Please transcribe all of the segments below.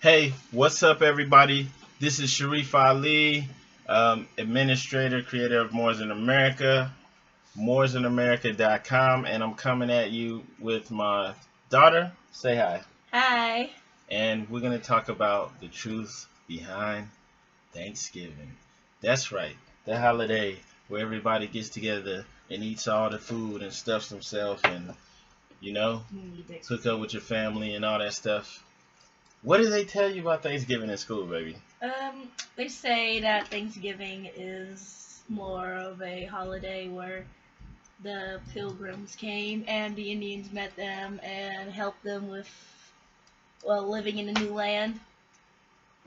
Hey, what's up, everybody? This is Sharif Ali, administrator, creator of Moors in America, moorsinamerica.com, and I'm coming at you with my daughter. Say hi. Hi. And we're going to talk about the truth behind Thanksgiving. That's right, the holiday where everybody gets together and eats all the food and stuffs themselves and, you know, hook up with your family and all that stuff. What do they tell you about Thanksgiving in school, baby? They say that Thanksgiving is more of a holiday where the pilgrims came and the Indians met them and helped them with, well, living in a new land.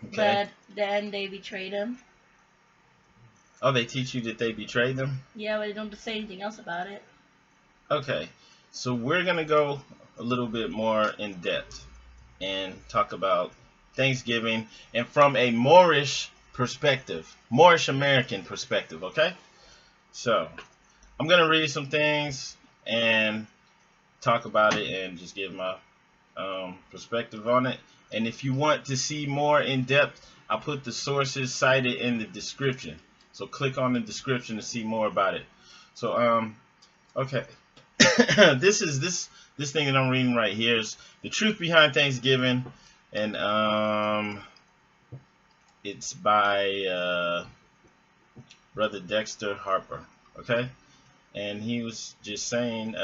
Okay. But then they betrayed them. Oh, they teach you that they betrayed them? Yeah, but they don't say anything else about it. Okay. So we're going to go a little bit more in depth and talk about Thanksgiving and from a Moorish perspective, Moorish American perspective, okay? So I'm going to read some things and talk about it and just give my perspective on it. And if you want to see more in depth, I'll put the sources cited in the description. So click on the description to see more about it. So okay. this thing that I'm reading right here is The Truth Behind Thanksgiving, and it's by Brother Dexter Harper. Okay, and he was just saying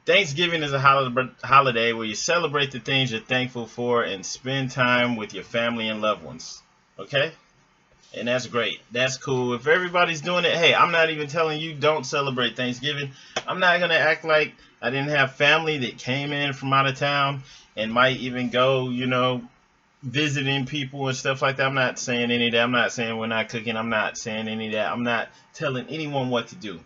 Thanksgiving is a holiday where you celebrate the things you're thankful for and spend time with your family and loved ones. Okay? And that's great. That's cool. If everybody's doing it, hey, I'm not even telling you don't celebrate Thanksgiving. I'm not going to act like I didn't have family that came in from out of town and might even go, visiting people and stuff like that. I'm not saying any of that. I'm not saying we're not cooking. I'm not saying any of that. I'm not telling anyone what to do.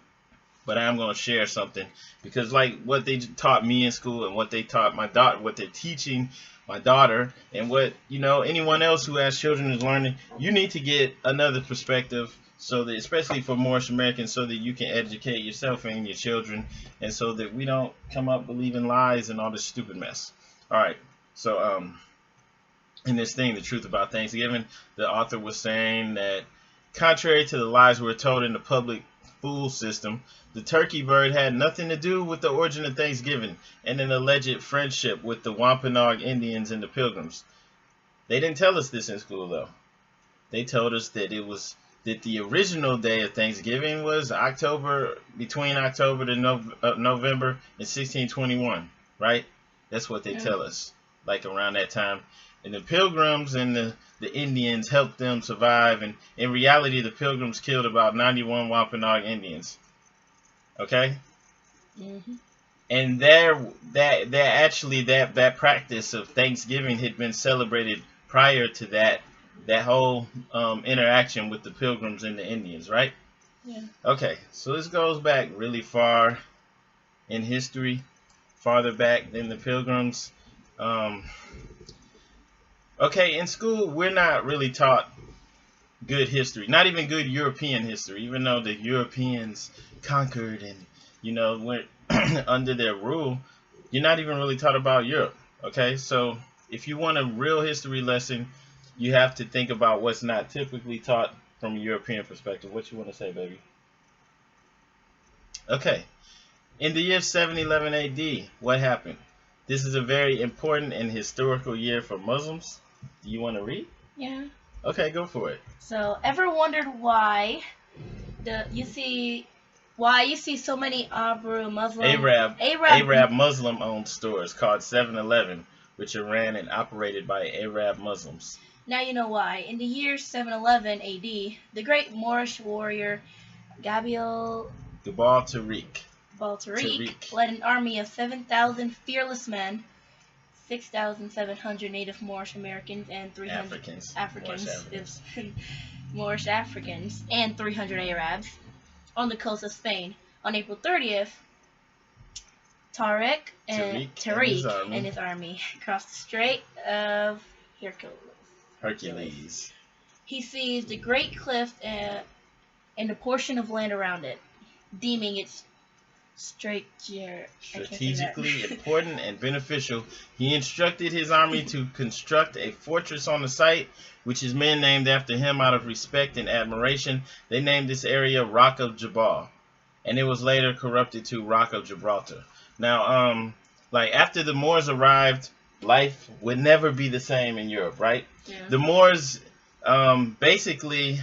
But I'm going to share something because, like, what they taught me in school and what they taught my daughter, what they're teaching my daughter, and what anyone else who has children is learning, you need to get another perspective, so that, especially for Moorish Americans, so that you can educate yourself and your children, and so that we don't come up believing lies and all this stupid mess. All right, so in this thing, The Truth About Thanksgiving, the author was saying that contrary to the lies we're told in the public food system, the turkey bird had nothing to do with the origin of Thanksgiving and an alleged friendship with the Wampanoag Indians and the Pilgrims. They didn't tell us this in school, though. They told us that the original day of Thanksgiving was between October to November in 1621, right? That's what they tell us, like around that time. And the Pilgrims and the Indians helped them survive, and in reality, the Pilgrims killed about 91 Wampanoag Indians. Okay. Mm-hmm. And that practice of Thanksgiving had been celebrated prior to that whole interaction with the Pilgrims and the Indians, right? Yeah. Okay, so this goes back really far in history, farther back than the Pilgrims. Okay, in school we're not really taught good history, not even good European history, even though the Europeans conquered and went under their rule. You're not even really taught about Europe. Okay, so if you want a real history lesson, you have to think about what's not typically taught from a European perspective. What you want to say, baby? Okay, in the year 711 AD, what happened? This is a very important and historical year for Muslims. Do you want to read? Yeah. Okay, go for it. So, ever wondered why you see so many Arab Muslim-owned stores called 7-Eleven, which are ran and operated by Arab Muslims? Now you know why. In the year 711 AD, the great Moorish warrior Gabriel Gabal Tariq Tariq led an army of 7,000 fearless men, 6,700 native Moorish Americans, and 300 Moorish Africans, and 300 Arabs on the coast of Spain. On April 30th, Tariq and his army crossed the Strait of Hercules. He seized the Great Cliff and a portion of land around it, deeming its I can't say that. Strategically important and beneficial, he instructed his army to construct a fortress on the site, which his men named after him out of respect and admiration. They named this area Rock of Jabal, and it was later corrupted to Rock of Gibraltar. Now, like after the Moors arrived, life would never be the same in Europe, right? Yeah. The Moors, basically,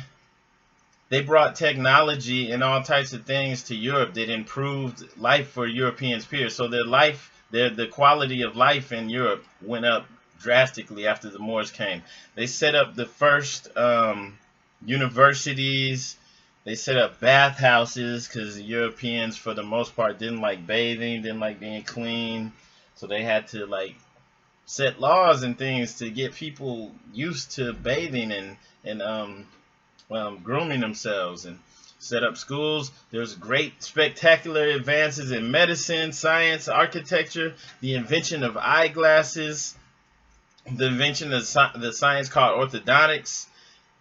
they brought technology and all types of things to Europe that improved life for Europeans' peers. So the quality of life in Europe went up drastically after the Moors came. They set up the first universities. They set up bathhouses because the Europeans, for the most part, didn't like bathing, didn't like being clean. So they had to like set laws and things to get people used to bathing and grooming themselves, and set up schools. There's great spectacular advances in medicine, science, architecture, the invention of eyeglasses, the invention of the science called orthodontics,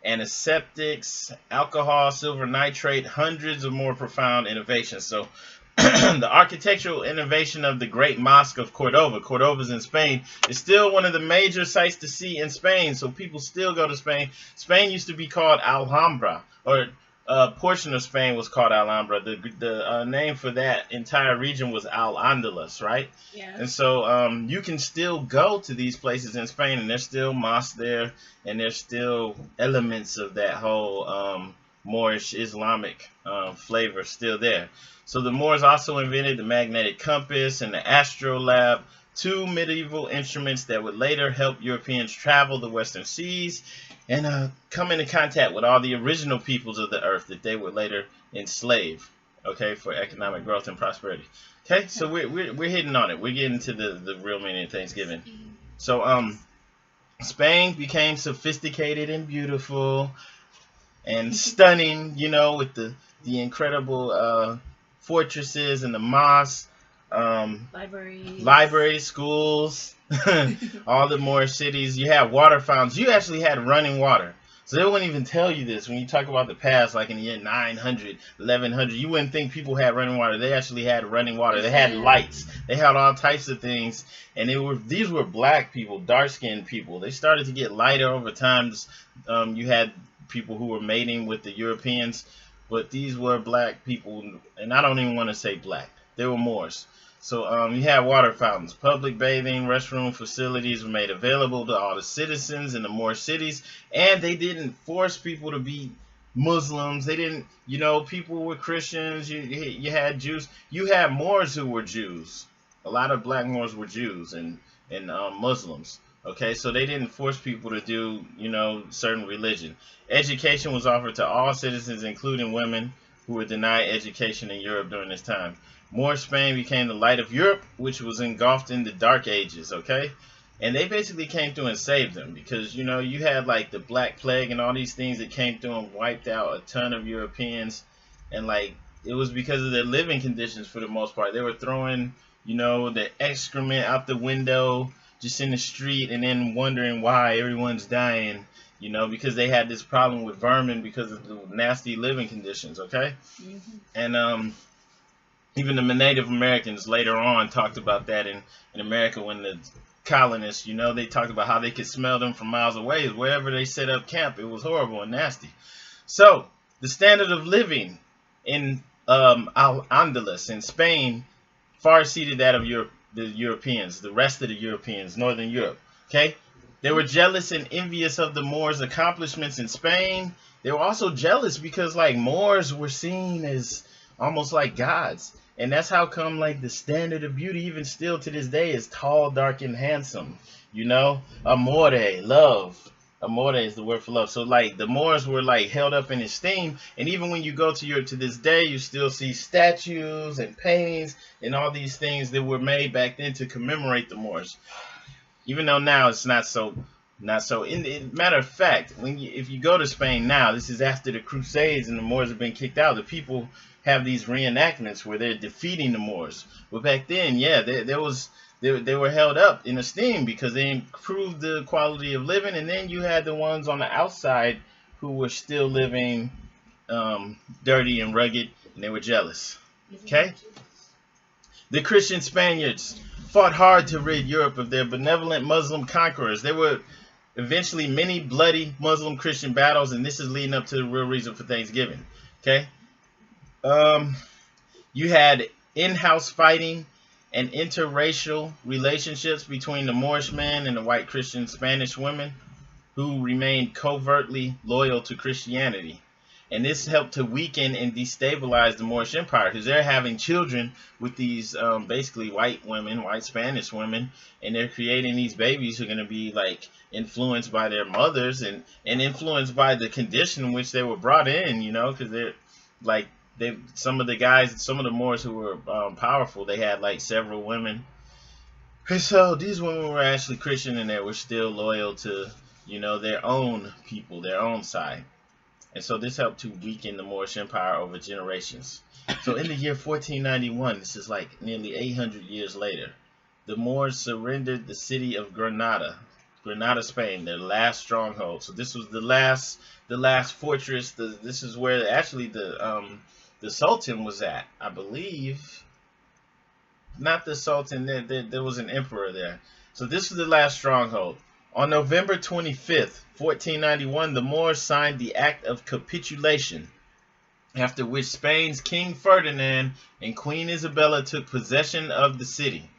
antiseptics, alcohol, silver nitrate, hundreds of more profound innovations. So the architectural innovation of the Great Mosque of Cordova's in Spain, is still one of the major sites to see in Spain, so people still go to Spain. Spain used to be called Alhambra, or a portion of Spain was called Alhambra. The name for that entire region was Al-Andalus, right? Yeah. And so you can still go to these places in Spain, and there's still mosques there, and there's still elements of that whole Moorish Islamic flavor still there. So the Moors also invented the magnetic compass and the astrolabe, two medieval instruments that would later help Europeans travel the western seas and come into contact with all the original peoples of the earth that they would later enslave, okay, for economic growth and prosperity. Okay, so we're hitting on it. We're getting to the real meaning of Thanksgiving. So Spain became sophisticated and beautiful and stunning, you know, with the incredible fortresses and the mosques, libraries, schools, all the Moorish cities. You had water fountains. You actually had running water. So they wouldn't even tell you this when you talk about the past, like in the year 900, 1100. You wouldn't think people had running water. They actually had running water. They had lights. They had all types of things. And these were black people, dark-skinned people. They started to get lighter over time. You had people who were mating with the Europeans, but these were black people, and I don't even want to say black. They were Moors. So you had water fountains, public bathing, restroom facilities were made available to all the citizens in the Moorish cities, and they didn't force people to be Muslims. They didn't, people were Christians. You had Jews. You had Moors who were Jews. A lot of black Moors were Jews and Muslims. Okay, so they didn't force people to do, certain religion. Education was offered to all citizens, including women who were denied education in Europe during this time. Moorish Spain became the light of Europe, which was engulfed in the Dark Ages, okay? And they basically came through and saved them because, you had like the Black Plague and all these things that came through and wiped out a ton of Europeans. And like, it was because of their living conditions for the most part. They were throwing, the excrement out the window just in the street and then wondering why everyone's dying, because they had this problem with vermin because of the nasty living conditions, okay? Mm-hmm. And even the Native Americans later on talked about that in America when the colonists, they talked about how they could smell them from miles away. Wherever they set up camp, it was horrible and nasty. So the standard of living in Al-Andalus in Spain far exceeded that of the Europeans, the rest of the Europeans, Northern Europe. Okay, they were jealous and envious of the Moors' accomplishments in Spain. They were also jealous because like Moors were seen as almost like gods, and that's how come like the standard of beauty even still to this day is tall, dark, and handsome. Amore, love. Amore is the word for love. So like the Moors were like held up in esteem, and even when you go to Europe to this day, you still see statues and paintings and all these things that were made back then to commemorate the Moors. Even though now it's not so. Matter of fact, if you go to Spain now, this is after the Crusades and the Moors have been kicked out. The people have these reenactments where they're defeating the Moors. But back then, yeah, they were held up in esteem because they improved the quality of living, and then you had the ones on the outside who were still living dirty and rugged, and they were jealous. Okay? The Christian Spaniards fought hard to rid Europe of their benevolent Muslim conquerors. There were eventually many bloody Muslim Christian battles, and this is leading up to the real reason for Thanksgiving. Okay, um, you had in-house fighting and interracial relationships between the Moorish men and the white Christian Spanish women, who remained covertly loyal to Christianity. And this helped to weaken and destabilize the Moorish Empire because they're having children with these basically white women, white Spanish women, and they're creating these babies who are going to be like influenced by their mothers and influenced by the condition in which they were brought in, you know, because they're like, some of the guys, some of the Moors who were powerful, they had like several women. So these women were actually Christian and they were still loyal to, you know, their own people, their own side. And so this helped to weaken the Moorish Empire over generations. So in the year 1491, this is like nearly 800 years later, the Moors surrendered the city of Granada, Spain, their last stronghold. So this was the last fortress. This is where actually the Sultan was at, I believe. Not the Sultan, there was an emperor there. So this was the last stronghold. On November 25th, 1491, the Moors signed the Act of Capitulation, after which Spain's King Ferdinand and Queen Isabella took possession of the city.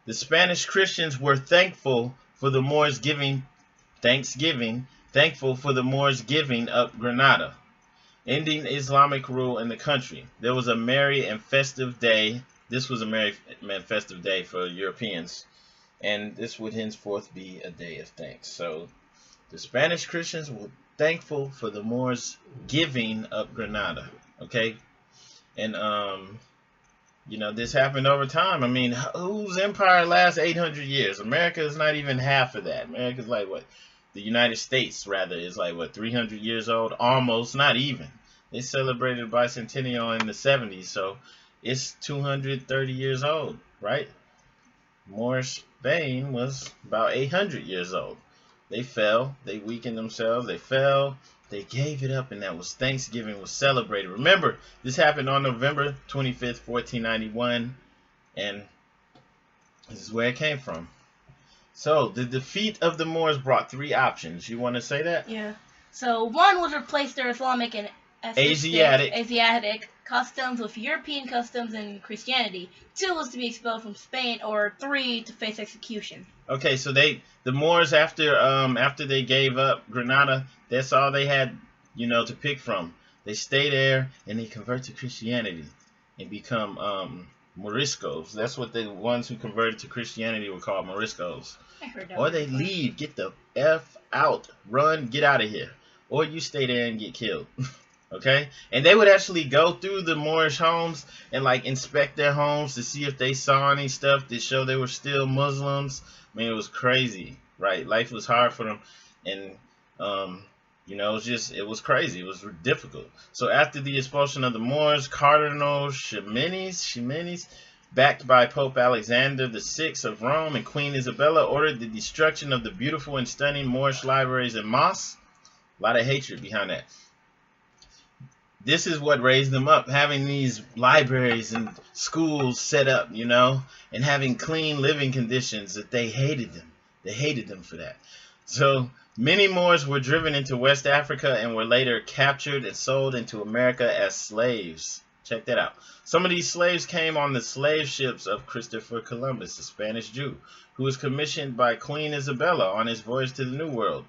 The Spanish Christians were thankful for the Moors giving up Granada, ending Islamic rule in the country. There was a merry and festive day. This was a merry and festive day for Europeans, and this would henceforth be a day of thanks. So the Spanish Christians were thankful for the Moors giving up Granada. Okay, and you know, this happened over time. I mean, whose empire lasts 800 years? America is not even half of that. America's like what? The United States, rather, is like what, 300 years old? Almost, not even. They celebrated bicentennial in the 70s, so it's 230 years old, right? Moorish Spain was about 800 years old. They fell, they weakened themselves, they fell, they gave it up, and that was Thanksgiving was celebrated. Remember, this happened on November 25th, 1491, and this is where it came from. So, the defeat of the Moors brought three options. You want to say that? Yeah. So, one was replace their Islamic and Asiatic customs with European customs and Christianity. 2 was to be expelled from Spain, or 3 to face execution. Okay, so the Moors, after they gave up Granada, that's all they had, you know, to pick from. They stay there and they convert to Christianity and become Moriscos. That's what the ones who converted to Christianity were called, Moriscos. I heard that. Or they leave, get the F out, run, get out of here. Or you stay there and get killed. Okay? And they would actually go through the Moorish homes and like inspect their homes to see if they saw any stuff to show they were still Muslims. I mean, it was crazy, right? Life was hard for them, and you know, it was crazy. It was difficult. So after the expulsion of the Moors, Cardinal Ximenes, backed by Pope Alexander VI of Rome and Queen Isabella, ordered the destruction of the beautiful and stunning Moorish libraries and mosques. A lot of hatred behind that. This is what raised them up, having these libraries and schools set up, you know, and having clean living conditions. That they hated them. They hated them for that. So many Moors were driven into West Africa and were later captured and sold into America as slaves. Check that out. Some of these slaves came on the slave ships of Christopher Columbus, a Spanish Jew, who was commissioned by Queen Isabella on his voyage to the New World.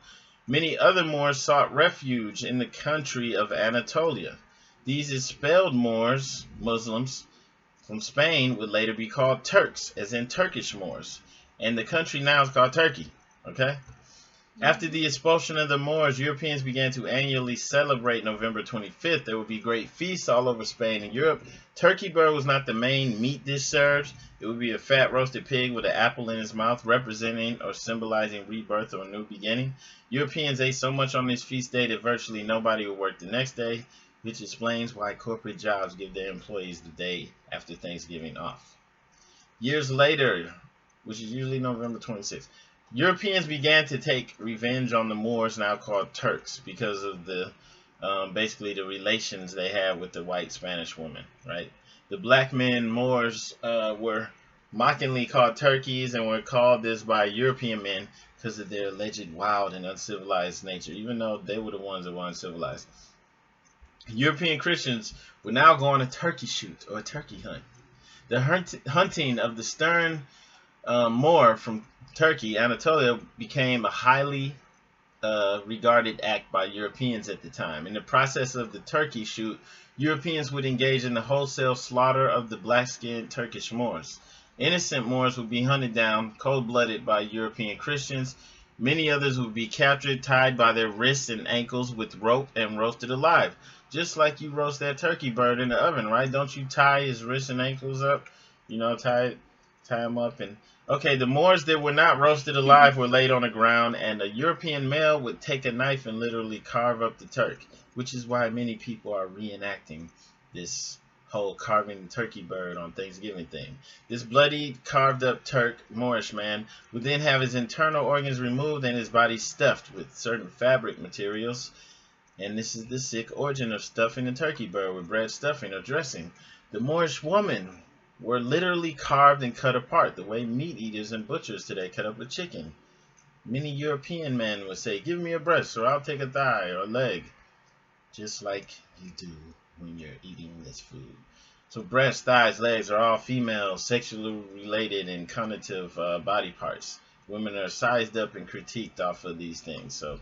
Many other Moors sought refuge in the country of Anatolia. These expelled Moors, Muslims, from Spain would later be called Turks, as in Turkish Moors. And the country now is called Turkey. Okay? After the expulsion of the Moors, Europeans began to annually celebrate November 25th. There would be great feasts all over Spain and Europe. Turkey bird was not the main meat dish served. It would be a fat roasted pig with an apple in his mouth, representing or symbolizing rebirth or a new beginning. Europeans ate so much on this feast day that virtually nobody would work the next day, which explains why corporate jobs give their employees the day after Thanksgiving off. Years later, which is usually November 26th, Europeans began to take revenge on the Moors, now called Turks, because of the basically the relations they had with the white Spanish women, right? The black men Moors were mockingly called turkeys and were called this by European men because of their alleged wild and uncivilized nature, even though they were the ones that were uncivilized. European Christians would now go on a turkey shoot or a turkey hunt. The hunting of the stern Moor from Turkey, Anatolia, became a highly regarded act by Europeans at the time. In the process of the turkey shoot, Europeans would engage in the wholesale slaughter of the black-skinned Turkish Moors. Innocent Moors would be hunted down cold-blooded by European Christians. Many others would be captured, tied by their wrists and ankles with rope, and roasted alive. Just like you roast that turkey bird in the oven, right? Don't you tie his wrists and ankles up? Tie him up. And okay, the Moors that were not roasted alive were laid on the ground, and a European male would take a knife and literally carve up the Turk, which is why many people are reenacting this whole carving the turkey bird on Thanksgiving thing. This bloody, carved up Turk, Moorish man, would then have his internal organs removed and his body stuffed with certain fabric materials. And this is the sick origin of stuffing a turkey bird with bread stuffing or dressing. The Moorish woman were literally carved and cut apart the way meat eaters and butchers today cut up a chicken. Many European men would say, "Give me a breast or I'll take a thigh or a leg," just like you do when you're eating this food. So breasts, thighs, legs are all female, sexually related and connotative body parts. Women are sized up and critiqued off of these things. So,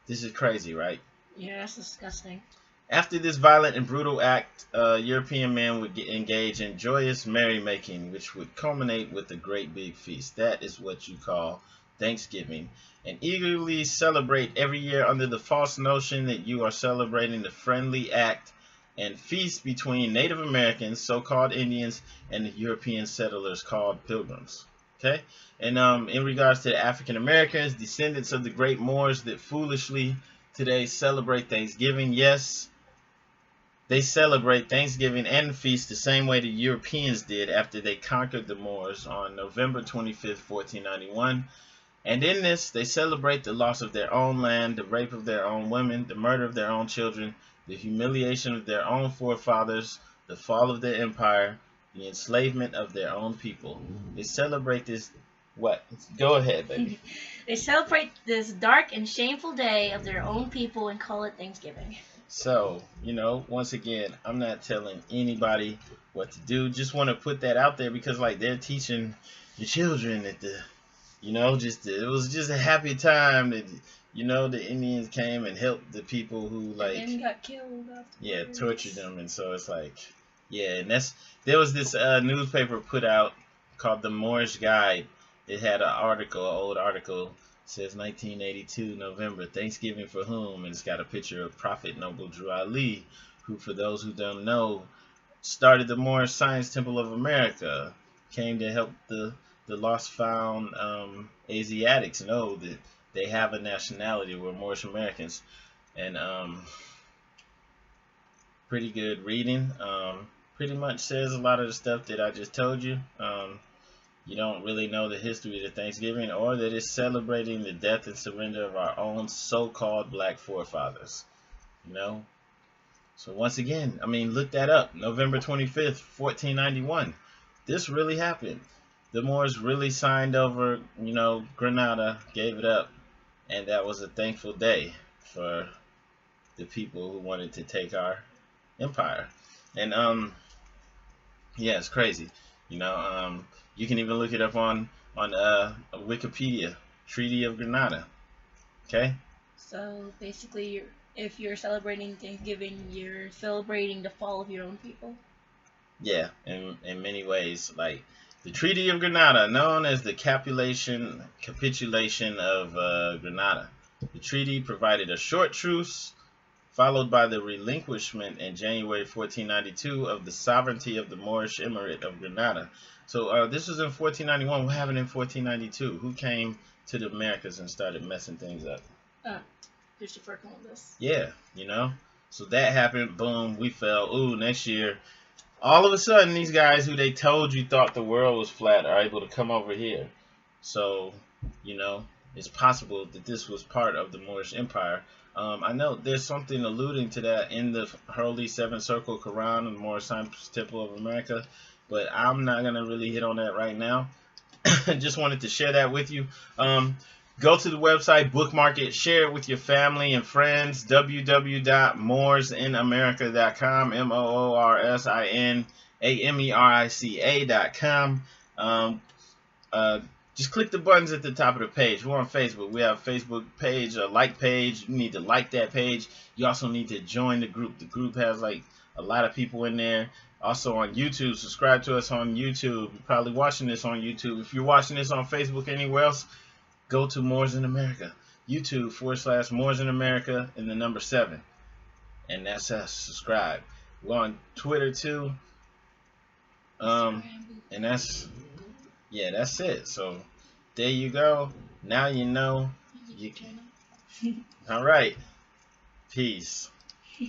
this is crazy, right? Yeah, that's disgusting. After this violent and brutal act, European men would engage in joyous merrymaking, which would culminate with a great big feast. That is what you call Thanksgiving, and eagerly celebrate every year under the false notion that you are celebrating the friendly act and feast between Native Americans, so-called Indians, and the European settlers called Pilgrims. Okay, and in regards to the African Americans, descendants of the great Moors that foolishly today celebrate Thanksgiving, yes, they celebrate Thanksgiving and feast the same way the Europeans did after they conquered the Moors on November 25th, 1491. And in this, they celebrate the loss of their own land, the rape of their own women, the murder of their own children, the humiliation of their own forefathers, the fall of their empire, the enslavement of their own people. They celebrate this. What? Go ahead, baby. They celebrate this dark and shameful day of their own people and call it Thanksgiving. So, once again, I'm not telling anybody what to do. Just want to put that out there because, like, they're teaching your children that it was just a happy time that, the Indians came and helped the people who, like, and then got killed afterwards. Yeah, tortured them. And so it's like, yeah, and there was this newspaper put out called the Moorish Guide. It had an old article, says 1982 November, Thanksgiving for whom? And it's got a picture of Prophet Noble Drew Ali, who, for those who don't know, started the Moorish Science Temple of America, came to help the lost found Asiatics know that they have a nationality. We're Moorish Americans. And pretty good reading. Pretty much says a lot of the stuff that I just told you. You don't really know the history of Thanksgiving, or that it's celebrating the death and surrender of our own so-called black forefathers. So once again, look that up. November 25th, 1491. This really happened. The Moors really signed over, Granada, gave it up, and that was a thankful day for the people who wanted to take our empire. And yeah, it's crazy. You can even look it up on Wikipedia. Treaty of Granada. Okay. So basically, if you're celebrating Thanksgiving, you're celebrating the fall of your own people. Yeah, in many ways, like the Treaty of Granada, known as the capitulation of Granada. The treaty provided a short truce, followed by the relinquishment in January 1492 of the sovereignty of the Moorish Emirate of Granada. So this was in 1491. What happened in 1492? Who came to the Americas and started messing things up? Christopher Columbus. Yeah, So that happened. Boom, we fell. Ooh, next year, all of a sudden, these guys who they told you thought the world was flat are able to come over here. So, it's possible that this was part of the Moorish Empire. I know there's something alluding to that in the Holy Seven Circle Quran and Moorish Temple of America, but I'm not gonna really hit on that right now. Just wanted to share that with you. Go to the website, bookmark it, share it with your family and friends. www.moorsinamerica.com, MOORSINAMERICA.com. Um, uh, just click the buttons at the top of the page. We're on Facebook. We have a Facebook page, a like page. You need to like that page. You also need to join the group. The group has like a lot of people in there. Also on YouTube, subscribe to us on YouTube. You're probably watching this on YouTube. If you're watching this on Facebook anywhere else, go to Moors in America. YouTube /Moors in America and the number 7. And that's us. Subscribe. We're on Twitter too. And that's it. So there you go. Now you know. All right. Peace.